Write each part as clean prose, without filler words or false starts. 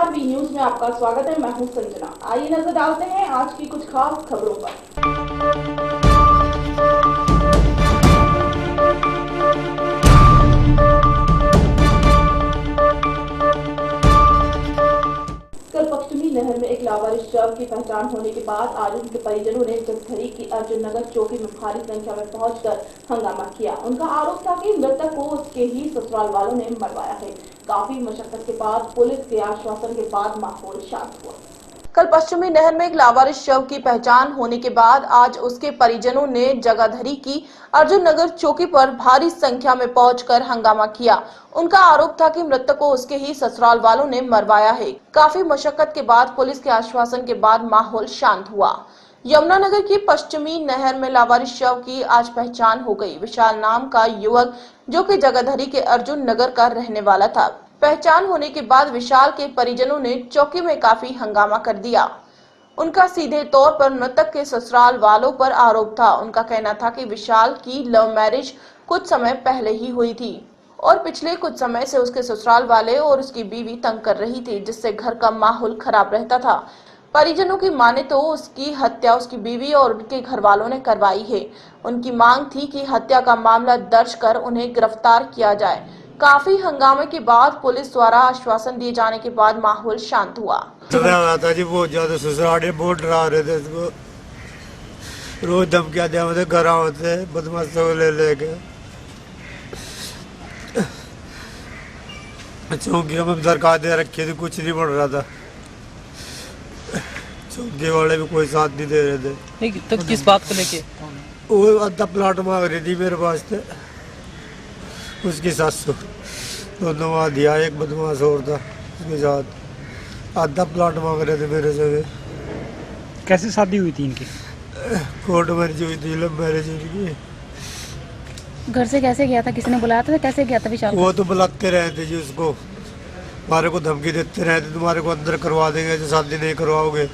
नमस्कार, B news में आपका स्वागत है। मैं हूं संजना। आइए नजर डालते हैं आज की कुछ खास खबरों पर। कल पश्चिमी नहर में एक लावारिस शव की पहचान होने के बाद आज उनके परिजनों ने जगधरी की अर्जुन नगर चौकी में भारी संख्या में पहुंचकर हंगामा किया। उनका आरोप था कि मृतक को उसके ही ससुराल वालों ने मरवाया है। काफी मशक्कत के बाद पुलिस के आश्वासन के बाद माहौल शांत हुआ। कल पश्चिमी नहर में एक लावारिस शव की पहचान होने के बाद आज उसके परिजनों ने जगाधरी की अर्जुन नगर चौकी पर भारी संख्या में पहुंचकर हंगामा किया। उनका आरोप था कि मृतक को उसके ही ससुराल वालों ने मरवाया है। काफी मशक्कत के बाद पुलिस के आश्वासन के बाद माहौल शांत हुआ। यमुनानगर की पश्चिमी नहर में लावारिस शव की आज पहचान हो गई। विशाल नाम का युवक जो कि जगाधरी के अर्जुन नगर का रहने वाला था। पहचान होने के बाद विशाल के परिजनों ने चौकी में काफी हंगामा कर दिया। उनका सीधे तौर पर मृतक के ससुराल वालों पर आरोप था। उनका कहना था कि विशाल की लव मैरिज कुछ समय पहले ही हुई थी और पिछले कुछ समय से उसके ससुराल वाले और उसकी बीवी तंग कर रही थी, जिससे घर का माहौल खराब रहता था। परिजनों की माने तो उसकी हत्या उसकी बीवी और उनके घर वालों ने करवाई है। उनकी मांग थी कि हत्या का मामला दर्ज कर उन्हें गिरफ्तार किया जाए। काफी हंगामे के बाद पुलिस द्वारा आश्वासन दिए जाने के बाद माहौल शांत हुआ। था जी, बहुत ज्यादा ससुराल बहुत डरा रहे थे इसको। रोज धमकियां दिया मुझे, घर होते बदमाशों को ले लेके चौकियों में दरकार दे रखी थी, कुछ नहीं बढ़ रहा था। चौकी वाले भी कोई साथ नहीं दे रहे थे। नहीं तो किस बात को लेके? वो आधा प्लाट मांग रही थी मेरे पास से, उसकी सासू। दोनों वहाँ दिया, एक बदमाश और था उसके साथ। आधा प्लाट मांग रहे थे मेरे से। कैसे शादी हुई थी इनकी? कोर्ट मैरिज हुई थी, लव मैरिज इनकी। घर से कैसे गया था? किसने बुलाया था? कैसे गया था विशाल? वो तो बुलाते रहे थे जी उसको, हमारे को धमकी देते रहे थे, तुम्हारे को अंदर करवा देंगे जो शादी नहीं करवाओगे।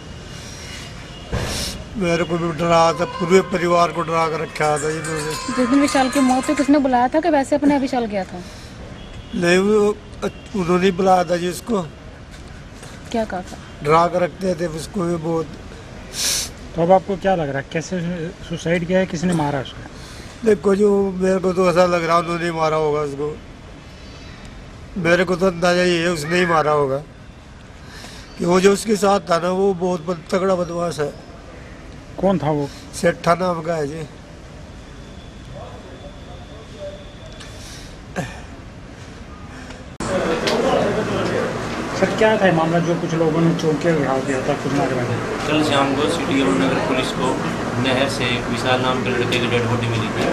मेरे को भी डरा था, पूरे परिवार को डरा कर रखा था इन्होंने। जिस दिन विशाल की मौत हुई किसने बुलाया था कि वैसे अपने विशाल गया था? नहीं, वो उन्होंने बुलाया था जी उसको। क्या कहा था? डरा कर रखते थे उसको भी बहुत। तो अब आपको क्या लग रहा है, कैसे सुसाइड किया है, किसने मारा उसको? देखो जो मेरे को तो ऐसा लग रहा है उन्होंने मारा होगा उसको। मेरे को तो अंदाजा ये है उसने ही मारा होगा, कि वो जो उसके साथ था ना वो बहुत तगड़ा बदमाश है। कौन था वो? सेठा नाम का है जी। सर क्या था मामला जो कुछ लोगों ने चौकी उठा दिया था कुछ मारे वाले? कल शाम को सिटी यमुनानगर पुलिस को नहर से विशाल नाम के लड़के की डेड बॉडी मिली थी।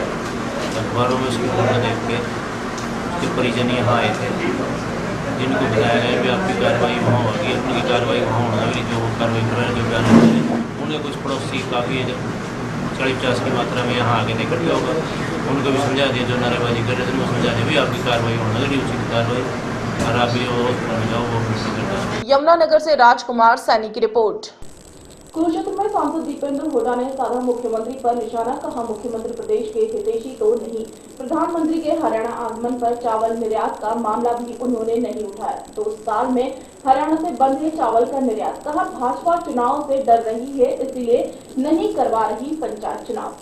अखबारों में उसकी फोटो देख के उसके परिजन यहाँ आए थे, जिनको बताया गया कि आपकी कार्रवाई वहाँ होगी, उनकी कार्रवाई वहाँ होना भी जो कार्रवाई कर रहे हैं, जो बयान करें। उन्हें कुछ पड़ोसी काफ़ी 40-50 की मात्रा में यहाँ आगे इकट्ठे होगा, उनको भी समझा दिया, जो नारेबाजी कर रहे थे उनको समझा दिया भी आपकी कार्रवाई होना चाहिए, उचित कार्रवाई, और आप भी वो जाओ वो। यमुनानगर से राजकुमार सैनी की रिपोर्ट। कुरुक्षेत्र में सांसद दीपेंद्र हुड्डा ने साधा मुख्यमंत्री पर निशाना। कहा, मुख्यमंत्री प्रदेश के हितैषी तो नहीं। प्रधानमंत्री के हरियाणा आगमन पर चावल निर्यात का मामला भी उन्होंने नहीं उठाया। 2 साल में हरियाणा से बंद है चावल का निर्यात। कहा, भाजपा चुनाव से डर रही है, इसलिए नहीं करवा रही पंचायत चुनाव।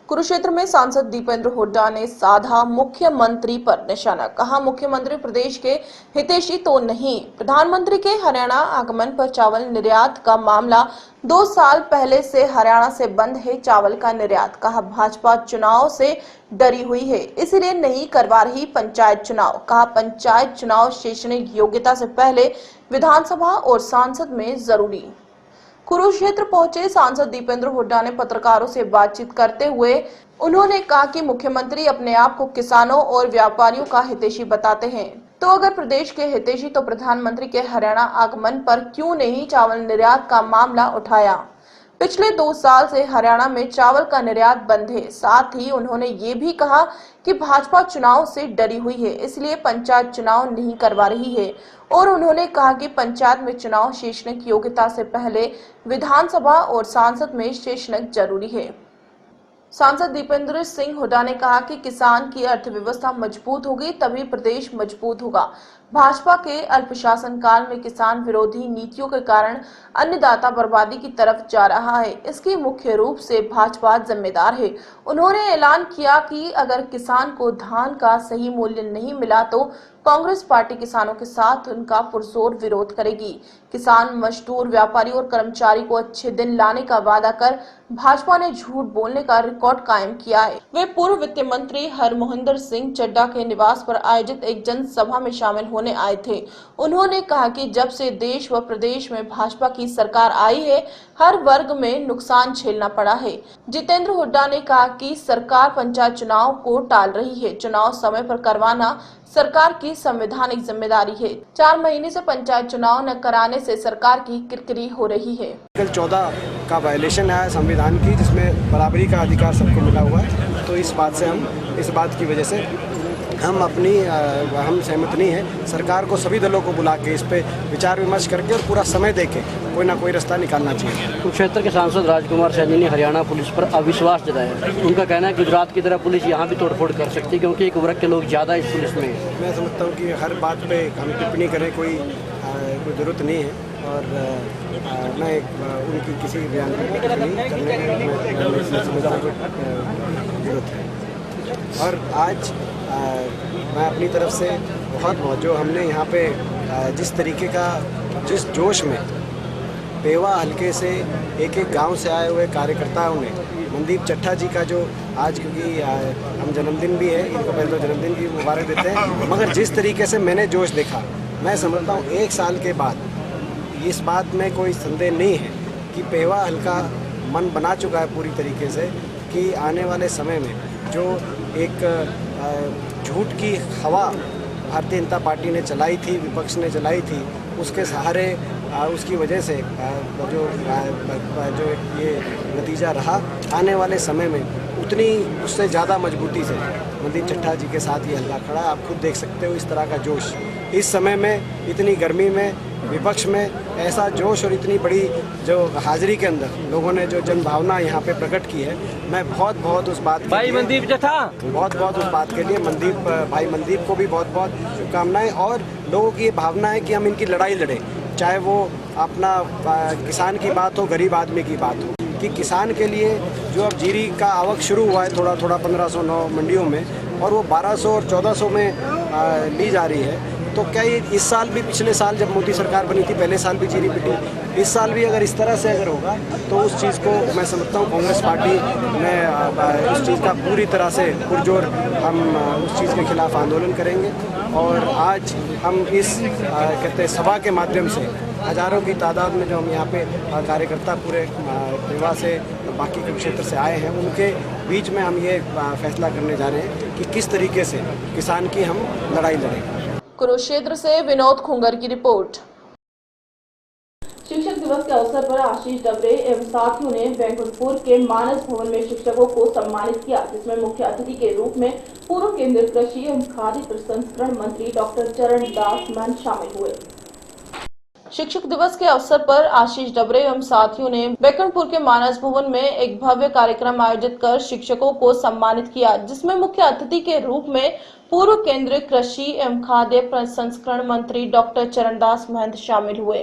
कुरुक्षेत्र में सांसद दीपेंद्र हुड्डा ने साधा मुख्यमंत्री पर निशाना। कहा, मुख्यमंत्री प्रदेश के हितैषी तो नहीं। प्रधानमंत्री के हरियाणा आगमन पर चावल निर्यात का मामला 2 साल पहले से हरियाणा से बंद है चावल का निर्यात। कहा, भाजपा चुनाव से डरी हुई है, इसलिए नहीं करवा रही पंचायत चुनाव। कहा, पंचायत चुनाव शैक्षणिक योग्यता से पहले विधानसभा और सांसद में जरूरी। कुरुक्षेत्र पहुंचे सांसद दीपेंद्र हुड्डा ने पत्रकारों से बातचीत करते हुए उन्होंने कहा कि मुख्यमंत्री अपने आप को किसानों और व्यापारियों का हितैषी बताते हैं, तो अगर प्रदेश के हितैषी तो प्रधानमंत्री के हरियाणा आगमन पर क्यों नहीं चावल निर्यात का मामला उठाया। पिछले 2 साल से हरियाणा में चावल का निर्यात बंद है। साथ ही उन्होंने ये भी कहा कि भाजपा चुनाव से डरी हुई है, इसलिए पंचायत चुनाव नहीं करवा रही है, और उन्होंने कहा कि पंचायत में चुनाव शैक्षणिक योग्यता से पहले विधानसभा और सांसद में शैक्षणिक जरूरी है। सांसद दीपेंद्र सिंह हुड्डा ने कहा कि किसान की अर्थव्यवस्था मजबूत होगी तभी प्रदेश मजबूत होगा। भाजपा के अल्प शासनकाल में किसान विरोधी नीतियों के कारण अन्नदाता बर्बादी की तरफ जा रहा है। इसकी मुख्य रूप से भाजपा जिम्मेदार है। उन्होंने ऐलान किया कि अगर किसान को धान का सही मूल्य नहीं मिला तो कांग्रेस पार्टी किसानों के साथ उनका पुरजोर विरोध करेगी। किसान, मजदूर, व्यापारी और कर्मचारी को अच्छे दिन लाने का वादा कर भाजपा ने झूठ बोलने का रिकॉर्ड कायम किया है। वे पूर्व वित्त मंत्री हरमोहिंदर सिंह चड्डा के निवास पर आयोजित एक जनसभा में शामिल होने आए थे। उन्होंने कहा कि जब से देश व प्रदेश में भाजपा की सरकार आई है, हर वर्ग में नुकसान झेलना पड़ा है। जितेंद्र हुड्डा ने कहा कि सरकार पंचायत चुनाव को टाल रही है। चुनाव समय पर करवाना सरकार की संवैधानिक जिम्मेदारी है। 4 महीने से पंचायत चुनाव न कराने से सरकार की किरकिरी हो रही है। आर्टिकल 14 का वायलेशन है संविधान की, जिसमें बराबरी का अधिकार सबको मिला हुआ है। तो इस बात की वजह से हम सहमत नहीं है। सरकार को सभी दलों को बुला के इस पे विचार विमर्श करके और पूरा समय देके कोई ना कोई रास्ता निकालना चाहिए। कुरुक्षेत्र के सांसद राजकुमार सैनी ने हरियाणा पुलिस पर अविश्वास जताया। उनका कहना है गुजरात की तरह पुलिस यहाँ भी तोड़फोड़ कर सकती है क्योंकि एक वर्ग के लोग ज़्यादा इस पुलिस में हैं। मैं समझता हूँ कि हर बात पे हम टिप्पणी करें कोई ज़रूरत नहीं है और मैं उनकी किसी बयान पर टिप्पणी करने में समझता हूँ जरूरत है। और आज मैं अपनी तरफ से बहुत जो हमने यहाँ पे जिस तरीके का जिस जोश में पेवा हल्के से एक गांव से आए हुए कार्यकर्ताओं ने मनदीप चट्टा जी का जो आज, क्योंकि हम जन्मदिन भी है, इनको पहले तो जन्मदिन की मुबारक देते हैं, मगर जिस तरीके से मैंने जोश देखा, मैं समझता हूँ 1 साल के बाद इस बात में कोई संदेह नहीं है कि पेवा हल्का मन बना चुका है पूरी तरीके से कि आने वाले समय में जो एक झूठ की हवा भारतीय जनता पार्टी ने चलाई थी, विपक्ष ने चलाई थी, उसके सहारे उसकी वजह से जो ये नतीजा रहा, आने वाले समय में उतनी उससे ज़्यादा मजबूती से मनदीप चट्टा जी के साथ ये हल्का खड़ा है। आप खुद देख सकते हो इस तरह का जोश इस समय में, इतनी गर्मी में, विपक्ष में ऐसा जोश और इतनी बड़ी जो हाजिरी के अंदर लोगों ने जो जनभावना यहाँ पे प्रकट की है। मैं बहुत उस बात के लिए मनदीप जथा बहुत उस बात के लिए मनदीप को भी बहुत शुभकामनाएं। और लोगों की ये भावना है कि हम इनकी लड़ाई लड़ें, चाहे वो अपना किसान की बात हो, गरीब आदमी की बात हो, कि किसान के लिए जो अब जीरी का आवक शुरू हुआ है थोड़ा 1509 मंडियों में और वो 1200 और 1400 में ली जा रही है। तो क्या ये इस साल भी, पिछले साल जब मोदी सरकार बनी थी पहले साल भी जीरी पिटी, इस साल भी अगर इस तरह से अगर होगा तो उस चीज़ को मैं समझता हूँ कांग्रेस पार्टी ने उस चीज़ का पूरी तरह से पुरजोर हम उस चीज़ के खिलाफ आंदोलन करेंगे। और आज हम इस कहते हैं सभा के माध्यम से हज़ारों की तादाद में जो हम यहाँ पे कार्यकर्ता पूरे पेवा से बाकी के क्षेत्र से आए हैं, उनके बीच में हम ये फैसला करने जा रहे हैं कि किस तरीके से किसान की हम लड़ाई लड़ेंगे। कुरुक्षेत्र से विनोद खुंगर की रिपोर्ट। शिक्षक दिवस के अवसर पर आशीष डबरे एवं साथियों ने बैंकुटपुर के मानस भवन में शिक्षकों को सम्मानित किया, जिसमें मुख्य अतिथि के रूप में पूर्व केंद्रीय कृषि एवं खाद्य प्रसंस्करण मंत्री डॉक्टर चरणदास महंत शामिल हुए। शिक्षक दिवस के अवसर पर आशीष डबरे एवं साथियों ने बैंकुटपुर के मानस भवन में एक भव्य कार्यक्रम आयोजित कर शिक्षकों को सम्मानित किया, जिसमें मुख्य अतिथि के रूप में पूर्व केंद्रीय कृषि एवं खाद्य प्रसंस्करण मंत्री डॉक्टर चरणदास महंत शामिल हुए।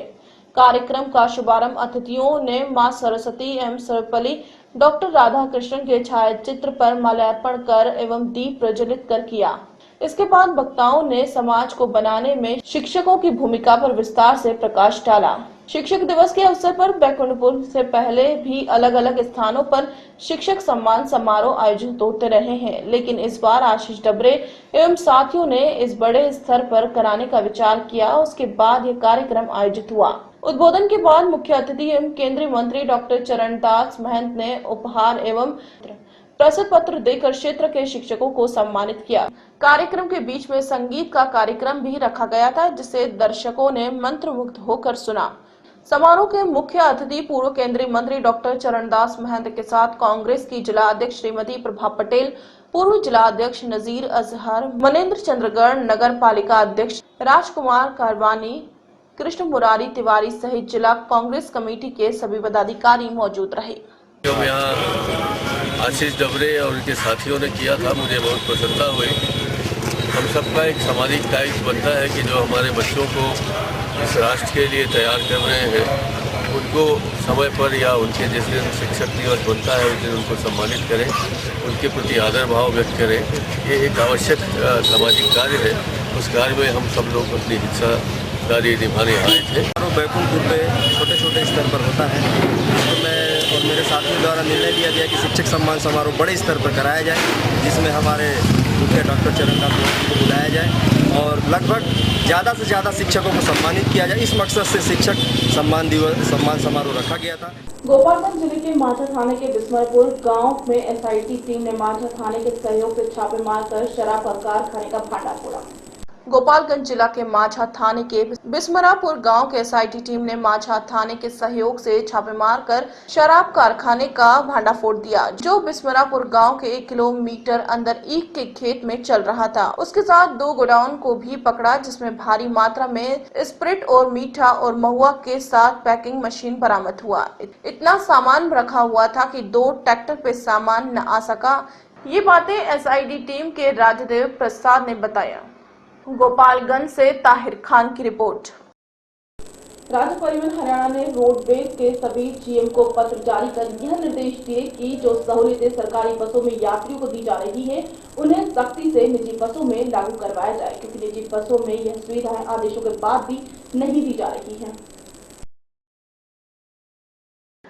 कार्यक्रम का शुभारंभ अतिथियों ने मां सरस्वती एवं सर्वपल्ली डॉक्टर राधा कृष्णन के छायाचित्र पर माल्यार्पण कर एवं दीप प्रज्वलित कर किया। इसके बाद वक्ताओं ने समाज को बनाने में शिक्षकों की भूमिका पर विस्तार से प्रकाश डाला। शिक्षक दिवस के अवसर पर बैंकुटपुर से पहले भी अलग अलग स्थानों पर शिक्षक सम्मान समारोह आयोजित होते रहे हैं, लेकिन इस बार आशीष डबरे एवं साथियों ने इस बड़े स्तर पर कराने का विचार किया। उसके बाद यह कार्यक्रम आयोजित हुआ। उद्बोधन के बाद मुख्य अतिथि एवं केंद्रीय मंत्री डॉक्टर चरणदास महंत ने उपहार एवं प्रशस्ति पत्र देकर क्षेत्र के शिक्षकों को सम्मानित किया। कार्यक्रम के बीच में संगीत का कार्यक्रम भी रखा गया था, जिसे दर्शकों ने मंत्रमुग्ध होकर सुना। समारोह के मुख्य अतिथि पूर्व केंद्रीय मंत्री डॉक्टर चरणदास महंत के साथ कांग्रेस की जिला अध्यक्ष श्रीमती प्रभा पटेल, पूर्व जिला अध्यक्ष नजीर अजहर, मनेंद्र चंद्रगढ़, नगर पालिका अध्यक्ष राजकुमार कारवानी, कृष्ण मुरारी तिवारी सहित जिला कांग्रेस कमेटी के सभी पदाधिकारी मौजूद रहे। जो यहाँ आशीष डबरे और उनके साथियों ने किया था, मुझे बहुत प्रसन्नता हुई। हम सबका एक सामाजिक दायित्व बनता है कि जो हमारे बच्चों को इस राष्ट्र के लिए तैयार कर रहे हैं उनको समय पर या उनके जिस दिन शिक्षक दिवस बनता है उस दिन उनको सम्मानित करें, उनके प्रति आदर भाव व्यक्त करें। ये एक आवश्यक सामाजिक कार्य है। उस कार्य में हम सब लोग अपनी हिस्सेदारी निभाने आए थे। बैकुंठपुर पे छोटे छोटे स्तर पर होता है, तो मैं और मेरे साथियों द्वारा निर्णय लिया गया कि शिक्षक सम्मान समारोह बड़े स्तर पर कराया जाए, जिसमें हमारे मुखिया डॉक्टर चरणदास मोदी को बुलाया जाए और लगभग ज़्यादा से ज़्यादा शिक्षकों को सम्मानित किया जाए। इस मकसद से शिक्षक सम्मान समारोह रखा गया था। गोपालगंज जिले के माझा थाने के बिस्मरपुर गांव में एसआईटी टीम ने माझा थाने के सहयोग से छापे मारकर शराब और कारखाने का भांडा फोड़ा। गोपालगंज जिला के माझा थाने के बिस्मरापुर गांव के एसआईटी टीम ने माझा थाने के सहयोग से छापे मारकर शराब कारखाने का भांडाफोड़ दिया, जो बिस्मरापुर गांव के 1 किलोमीटर अंदर ईख के खेत में चल रहा था। उसके साथ 2 गोडाउन को भी पकड़ा, जिसमें भारी मात्रा में स्प्रिट और मीठा और महुआ के साथ पैकिंग मशीन बरामद हुआ। इतना सामान रखा हुआ था कि 2 ट्रैक्टर पे सामान न आ सका। ये बातें एसआईटी टीम के राजदेव प्रसाद ने बताया। गोपालगंज से ताहिर खान की रिपोर्ट। राज्य परिवहन हरियाणा ने रोडवेज के सभी जीएम को पत्र जारी कर यह निर्देश दिए कि जो सहूलियतें सरकारी बसों में यात्रियों को दी जा रही है उन्हें सख्ती से निजी बसों में लागू करवाया जाए, क्योंकि निजी बसों में यह सुविधाएं आदेशों के बाद भी नहीं दी जा रही है।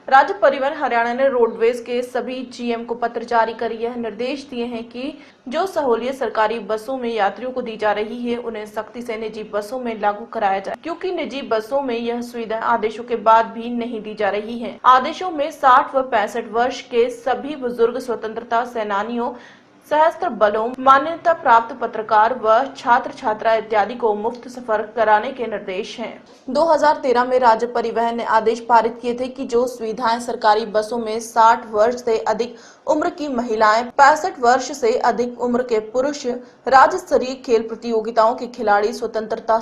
राज्य परिवहन हरियाणा ने रोडवेज के सभी जीएम को पत्र जारी कर यह निर्देश दिए हैं कि जो सहूलियत सरकारी बसों में यात्रियों को दी जा रही है उन्हें सख्ती से निजी बसों में लागू कराया जाए, क्योंकि निजी बसों में यह सुविधा आदेशों के बाद भी नहीं दी जा रही है। आदेशों में 60 व 65 वर्ष के सभी बुजुर्ग, स्वतंत्रता सेनानियों, सशस्त्र बलों, मान्यता प्राप्त पत्रकार व छात्र छात्रा इत्यादि को मुफ्त सफर कराने के निर्देश हैं। 2013 में राज्य परिवहन ने आदेश पारित किए थे कि जो सुविधाएं सरकारी बसों में 60 वर्ष से अधिक उम्र की महिलाएं, 65 वर्ष से अधिक उम्र के पुरुष, राज्य स्तरीय खेल प्रतियोगिताओं के खिलाड़ी, स्वतंत्रता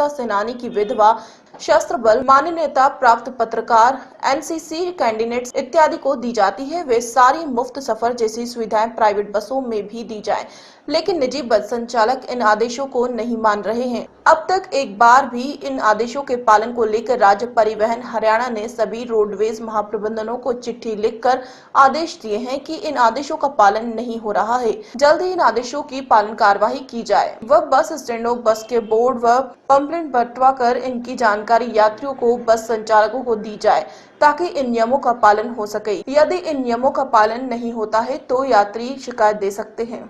सेनानी की विधवा, शस्त्र बल, मान्यता प्राप्त पत्रकार, एनसीसी कैंडिडेट्स इत्यादि को दी जाती है, वे सारी मुफ्त सफर जैसी सुविधाएं प्राइवेट बसों में भी दी जाए। लेकिन निजी बस संचालक इन आदेशों को नहीं मान रहे हैं। अब तक एक बार भी इन आदेशों के पालन को लेकर राज्य परिवहन हरियाणा ने सभी रोडवेज महाप्रबंधनों को चिट्ठी लिखकर आदेश दिए हैं कि इन आदेशों का पालन नहीं हो रहा है, जल्द ही इन आदेशों की पालन कार्यवाही की जाए। वह बस स्टैंडों, बस के बोर्ड व पंपलेट बंटवा कर इनकी जानकारी यात्रियों को, बस संचालकों को दी जाए, ताकि इन नियमों का पालन हो सके। यदि इन नियमों का पालन नहीं होता है तो यात्री शिकायत दे सकते हैं,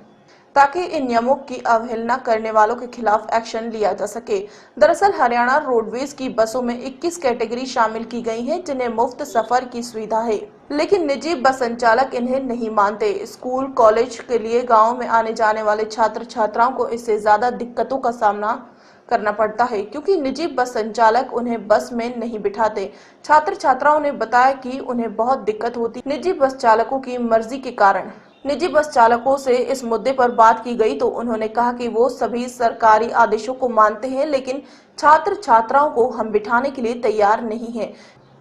ताकि इन नियमों की अवहेलना करने वालों के खिलाफ एक्शन लिया जा सके। दरअसल हरियाणा रोडवेज की बसों में 21 कैटेगरी शामिल की गई हैं, जिन्हें मुफ्त सफर की सुविधा है, लेकिन निजी बस संचालक इन्हें नहीं मानते। स्कूल, कॉलेज के लिए गाँव में आने जाने वाले छात्र छात्राओं को इससे ज्यादा दिक्कतों का सामना करना पड़ता है, क्योंकि निजी बस संचालक उन्हें बस में नहीं बिठाते। छात्र छात्राओं ने बताया कि उन्हें बहुत दिक्कत होती निजी बस चालकों की मर्जी के कारण। निजी बस चालकों से इस मुद्दे पर बात की गई तो उन्होंने कहा कि वो सभी सरकारी आदेशों को मानते हैं, लेकिन छात्र छात्राओं को हम बिठाने के लिए तैयार नहीं हैं।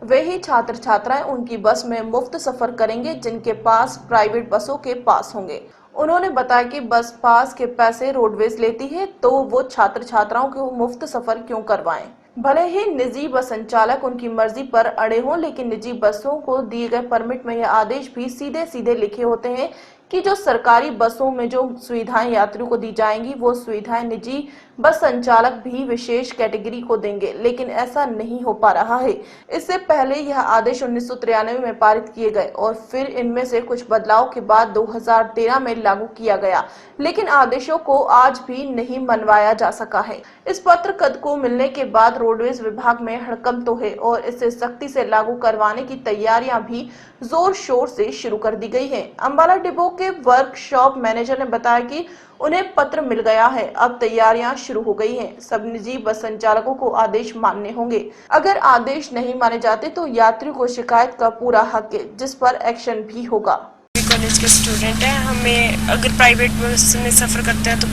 वे ही छात्र छात्राएं उनकी बस में मुफ्त सफर करेंगे जिनके पास प्राइवेट बसों के पास होंगे। उन्होंने बताया कि बस पास के पैसे रोडवेज लेती है, तो वो छात्र छात्राओं को मुफ्त सफर क्यों करवाएं? भले ही निजी बस संचालक उनकी मर्जी पर अड़े हों, लेकिन निजी बसों को दिए गए परमिट में यह आदेश भी सीधे सीधे लिखे होते हैं कि जो सरकारी बसों में जो सुविधाएं यात्रियों को दी जाएंगी वो सुविधाएं निजी बस संचालक भी विशेष कैटेगरी को देंगे, लेकिन ऐसा नहीं हो पा रहा है। इससे पहले यह आदेश 1993 में पारित किए गए और फिर इनमें से कुछ बदलाव के बाद 2013 में लागू किया गया, लेकिन आदेशों को आज भी नहीं मनवाया जा सका है। इस पत्र कद को मिलने के बाद रोडवेज विभाग में हड़कंप तो है और इसे सख्ती से लागू करवाने की तैयारियां भी जोर शोर से शुरू कर दी गई है। अंबाला डिपो के वर्कशॉप मैनेजर ने बताया कि उन्हें पत्र मिल गया है, अब तैयारियां शुरू हो गई हैं। सब निजी बस संचालकों को आदेश मानने होंगे। अगर आदेश नहीं माने जाते तो यात्रियों को शिकायत का पूरा हक है, जिस पर एक्शन भी होगा। कॉलेज के स्टूडेंट हैं, हमें अगर प्राइवेट बस में सफर करते हैं तो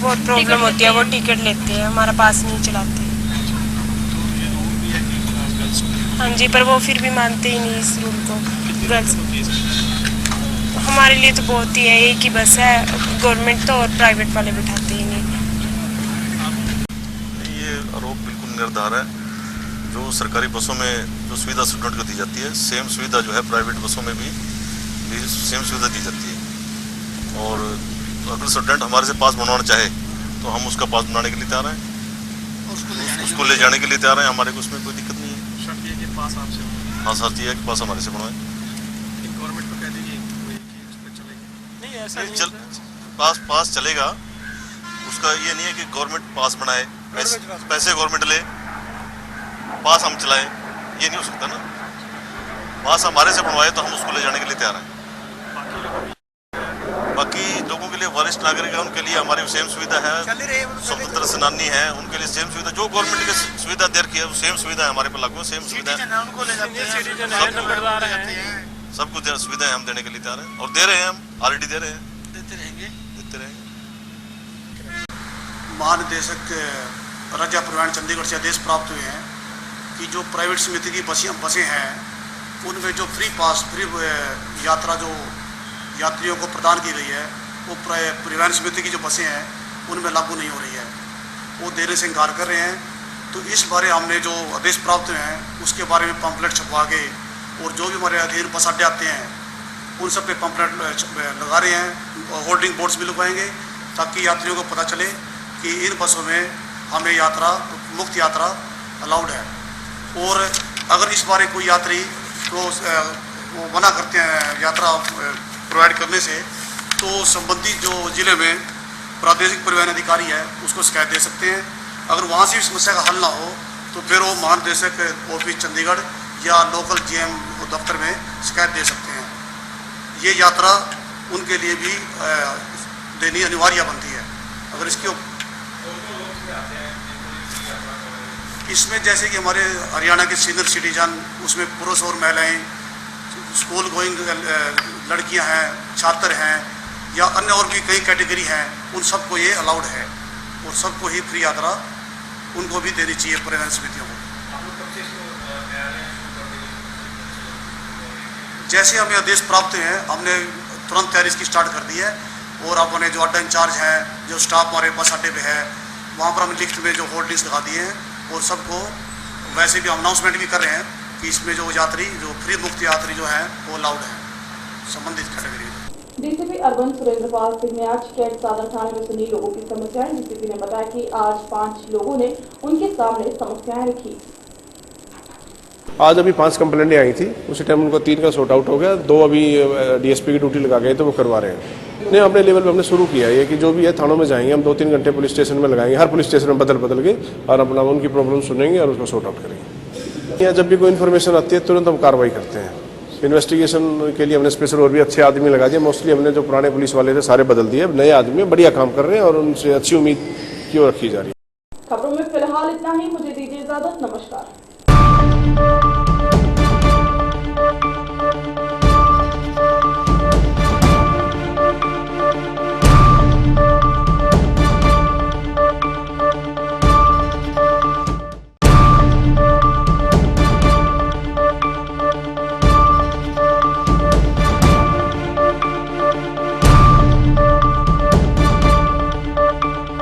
बहुत प्रॉब्लम होती है। वो टिकट लेते हैं, हमारा पास नहीं चलाते। हाँ जी, पर वो फिर भी मानते ही नहीं इस रूल को। गर्ल्स हमारे लिए तो बहुत ही है, एक ही बस है, गवर्नमेंट तो और प्राइवेट वाले बिठाते ही नहीं। ये आरोप बिल्कुल निर्धार है। जो सरकारी बसों में जो सुविधा स्टूडेंट को दी जाती है, सेम सुविधा जो है प्राइवेट बसों में भी सेम सुविधा दी जाती है। और अगर स्टूडेंट हमारे से पास बनवाना चाहे तो हम उसका पास बनाने के लिए तैयार हैं, उसको ले जाने के लिए तैयार हैं। हमारे को उसमें कोई दिक्कत नहीं है। शर्त ये कि पास आपसे हो। हाँ, शर्त है कि पास हमारे से बनवाएं। गवर्नमेंट को कह दीजिए कि उस पर चलेगी। नहीं ऐसा नहीं पास चलेगा। उसका ये नहीं है कि गवर्नमेंट पास बनाए, पैसे गवर्नमेंट ले, पास हम चलाएं, ये नहीं हो सकता ना। पास हमारे से बनवाए तो हम उसको ले जाने के लिए तैयार हैं। बाकी लोगों के लिए, वरिष्ठ नागरिक है, उनके लिए हमारी सेम सुविधा है। स्वतंत्र सेनानी है, उनके लिए सेम सुविधा, जो गवर्नमेंट की सुविधा दे रखी है वो सेम सुविधा है हमारे पर लागू, सेम सुविधा है। सबको सुविधाएं हम देने के लिए तैयार हैं और दे रहे हैं। हम ऑलरेडी दे रहे हैं, देते रहेंगे। महानिदेशक राज्य परिवहन चंडीगढ़ से आदेश प्राप्त हुए हैं कि जो प्राइवेट समिति की बसें हैं उनमें जो फ्री यात्रा जो यात्रियों को प्रदान की गई है वो परिवहन समिति की जो बसें हैं उनमें लागू नहीं हो रही है, वो देने से इनकार कर रहे हैं। तो इस बारे हमने जो आदेश प्राप्त हुए हैं उसके बारे में पम्पलेट छपवा के और जो भी हमारे अधीन बस अड्डे आते हैं उन सब पे पम्पलेट लगा रहे हैं, होल्डिंग बोर्ड्स भी लगवाएंगे ताकि यात्रियों को पता चले कि इन बसों में हमें मुफ्त यात्रा अलाउड है। और अगर इस बारे कोई यात्री को वो मना करते हैं यात्रा प्रोवाइड करने से, तो संबंधित जो जिले में प्रादेशिक परिवहन अधिकारी है उसको शिकायत दे सकते हैं। अगर वहाँ से भी समस्या का हल ना हो तो फिर वो महानिदेशक ऑफिस चंडीगढ़ या लोकल जीएम दफ्तर में शिकायत दे सकते हैं। ये यात्रा उनके लिए भी देनी अनिवार्य बनती है। अगर इसमें जैसे कि हमारे हरियाणा के सीनियर सिटीजन, उसमें पुरुष और महिलाएं, स्कूल गोइंग लड़कियां हैं, छात्र हैं या अन्य और भी कई कैटेगरी हैं, उन सबको ये अलाउड है और सबको ही फ्री यात्रा उनको भी देनी चाहिए परिवहन समितियों को। जैसे हमें आदेश प्राप्त हुए हैं हमने तुरंत तैयारी इसकी स्टार्ट कर दी है और अपने जो अड्डा इंचार्ज हैं, जो स्टाफ हमारे बस अड्डे पे है, वहाँ पर हम लिस्ट में जो होल्डिंग्स लगा दिए हैं और सबको वैसे भी अनाउंसमेंट भी कर रहे हैं कि इसमें जो यात्री जो फ्री मुफ्त यात्री जो है वो अलाउड है संबंधित category. DCP urban Surendrapal Singh ने आज कैंट सदर थाने में सुनी लोगों की समस्याएं। डीसीपी ने बताया कि आज 5 लोगों ने उनके सामने समस्याएं रखी। आज अभी 5 कंप्लेंटें आई थी, उसी टाइम उनको 3 का सॉर्ट आउट हो गया, 2 अभी डीएसपी की ड्यूटी लगा गए तो वो करवा रहे हैं। नहीं, अपने लेवल पे हमने शुरू किया है कि जो भी है थानों में जाएंगे, हम 2-3 घंटे पुलिस स्टेशन में लगाएंगे, हर पुलिस स्टेशन में बदल के और अपना उनकी प्रॉब्लम सुनेंगे और उसको सॉर्ट आउट करेंगे। या जब भी कोई इन्फॉर्मेशन आती है तुरंत हम कार्रवाई करते हैं। इन्वेस्टिगेशन के लिए हमने स्पेशल और भी अच्छे आदमी लगा दिए। मोस्टली हमने जो पुराने पुलिस वाले थे सारे बदल दिए, नए आदमी बढ़िया काम कर रहे हैं और उनसे अच्छी उम्मीद की ओर रखी जा रही है। खबरों में फिलहाल इतना ही, मुझे दीजिए इजाजत, नमस्कार।